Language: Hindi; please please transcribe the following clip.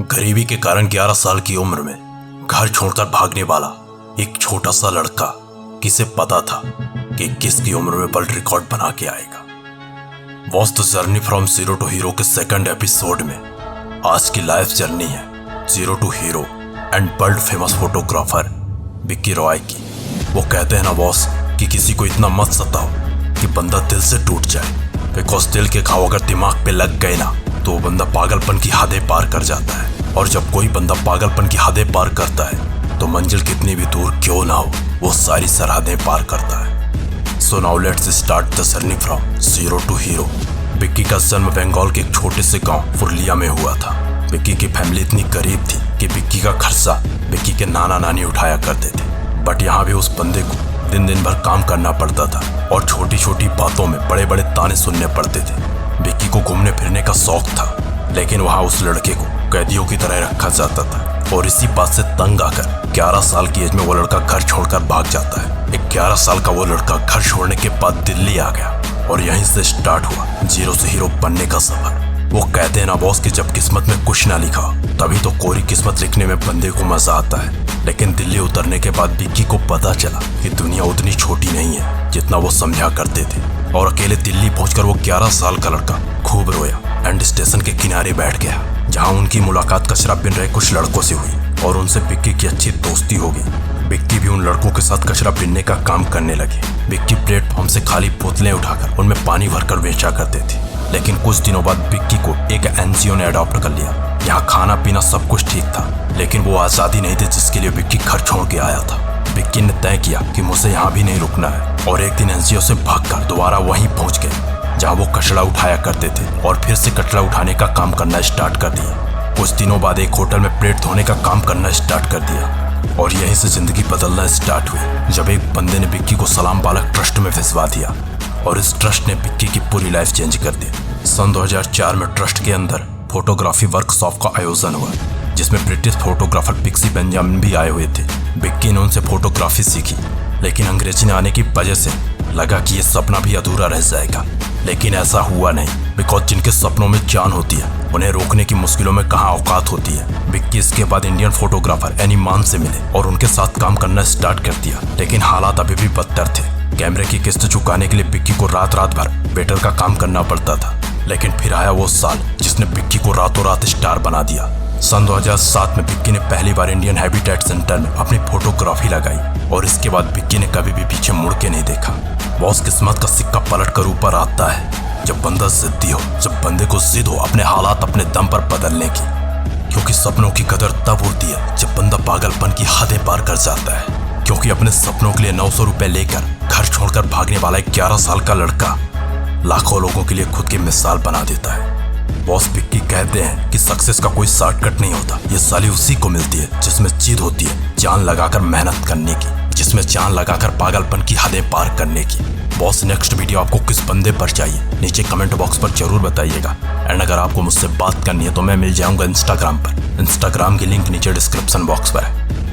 गरीबी के कारण 11 साल की उम्र में घर छोड़कर भागने वाला एक छोटा सा लड़का, किसे पता था कि 21 की उम्र में वर्ल्ड रिकॉर्ड बना के आएगा। Was the journey from zero to hero के सेकंड एपिसोड में आज की लाइफ जर्नी है zero to hero and world famous photographer Vicky Roy की। वो कहते हैं ना बॉस कि किसी को इतना मत सताओ कि बंदा दिल से टूट जाए, बिकॉज दिल के घाव अगर दिमाग पे लग गए ना तो वो बंदा पागलपन की हदें पार कर जाता है। और जब कोई बंदा पागलपन की हदें पार करता है तो मंजिल कितनी भी दूर क्यों ना हो वो सारी सरहदें पार करता है। So now let's start the journey from zero to hero. Vicky का जन्म बंगाल के एक छोटे से गांव फुरलिया में हुआ था। विक्की की फैमिली इतनी गरीब थी कि विक्की का खर्चा विक्की के नाना नानी उठाया करते थे। बट यहाँ भी उस बंदे को दिन दिन भर काम करना पड़ता था और छोटी छोटी बातों में बड़े बड़े ताने सुनने पड़ते थे। विक्की को घूमने फिरने का शौक था, लेकिन वहाँ उस लड़के को कैदियों की तरह रखा जाता था। और इसी बात से तंग आकर 11 साल की एज में वो लड़का घर छोड़कर भाग जाता है। 11 साल का वो लड़का घर छोड़ने के बाद दिल्ली आ गया और यहीं से स्टार्ट हुआ जीरो से हीरो बनने का सफर। वो कहते हैं ना बॉस कि जब किस्मत में कुछ ना लिखा तभी तो कोरी किस्मत लिखने में बंदे को मजा आता है। लेकिन दिल्ली उतरने के बाद विक्की को पता चला कि दुनिया उतनी छोटी नहीं है जितना वो समझा करते थे। और अकेले दिल्ली पहुंचकर वो 11 साल का लड़का खूब रोया एंड स्टेशन के किनारे बैठ गया, जहां उनकी मुलाकात कचरा बिन रहे कुछ लड़कों से हुई और उनसे विक्की की अच्छी दोस्ती हो गई। विक्की भी उन लड़कों के साथ कचरा बिनने का काम करने लगे। विक्की प्लेटफॉर्म से खाली बोतलें उठाकर उनमें पानी भरकर बेचा करते थे। लेकिन कुछ दिनों बाद विक्की को एक एनजीओ ने अडॉप्ट कर लिया। यहाँ खाना पीना सब कुछ ठीक था, लेकिन वो आज़ादी नहीं थी जिसके लिए विक्की घर छोड़ के आया था। विक्की ने तय किया कि मुझे यहाँ भी नहीं रुकना है और एक दिन एनजीओ से भागकर दोबारा वहीं पहुँच गए जहाँ वो कचरा उठाया करते थे और फिर से कचरा उठाने का काम करना स्टार्ट कर दिया। कुछ दिनों बाद एक होटल में प्लेट धोने का काम करना स्टार्ट कर दिया और यहीं से जिंदगी बदलना स्टार्ट हुई जब एक बंदे ने विक्की को सलाम बालक ट्रस्ट में भिजवा दिया और इस ट्रस्ट ने विक्की की पूरी लाइफ चेंज कर दी। सन 2004 में ट्रस्ट के अंदर फोटोग्राफी वर्कशॉप का आयोजन हुआ जिसमें ब्रिटिश फोटोग्राफर पिक्सी बेंजामिन भी आए हुए थे। विक्की ने उनसे फोटोग्राफी सीखी, लेकिन अंग्रेजी न आने की वजह से लगा कि ये सपना भी अधूरा रह जाएगा। लेकिन ऐसा हुआ नहीं, बिकॉज जिनके सपनों में जान होती है उन्हें रोकने की मुश्किलों में कहाँ औकात होती है। विक्की इसके बाद इंडियन फोटोग्राफर एनी मान से मिले और उनके साथ काम करना स्टार्ट कर दिया। लेकिन हालात अभी भी बदतर थे। कैमरे की किस्त चुकाने के लिए विक्की को रात भर वेटर का काम करना पड़ता था। लेकिन फिर आया वो साल जिसने विक्की को रातों रात स्टार बना दिया। सन 2007 में विक्की ने पहली बार इंडियन हैबिटेट सेंटर में अपनी फोटोग्राफी लगाई और इसके बाद विक्की ने कभी भी पीछे मुड़ के नहीं देखा। बॉस किस्मत का सिक्का पलट कर ऊपर आता है जब बंदा जिद्दी हो, जब बंदे को जिद हो अपने हालात अपने दम पर बदलने की। क्योंकि सपनों की कदर तब होती है जब बंदा पागलपन की हदें पार कर जाता है। क्योंकि अपने सपनों के लिए 900 रुपए लेकर घर छोड़कर भागने वाला एक 11 साल का लड़का लाखों लोगों के लिए खुद की मिसाल बना देता है। बॉस विक्की कहते हैं कि सक्सेस का कोई शॉर्टकट नहीं होता, ये साली उसी को मिलती है जिसमें जिद होती है जान लगाकर मेहनत करने की, जिसमें जान लगाकर पागलपन की हदें पार करने की। बॉस नेक्स्ट वीडियो आपको किस बंदे पर चाहिए नीचे कमेंट बॉक्स पर जरूर बताइएगा। एंड अगर आपको मुझसे बात करनी है तो मैं मिल जाऊंगा इंस्टाग्राम पर। इंस्टाग्राम की लिंक नीचे डिस्क्रिप्शन बॉक्स पर है।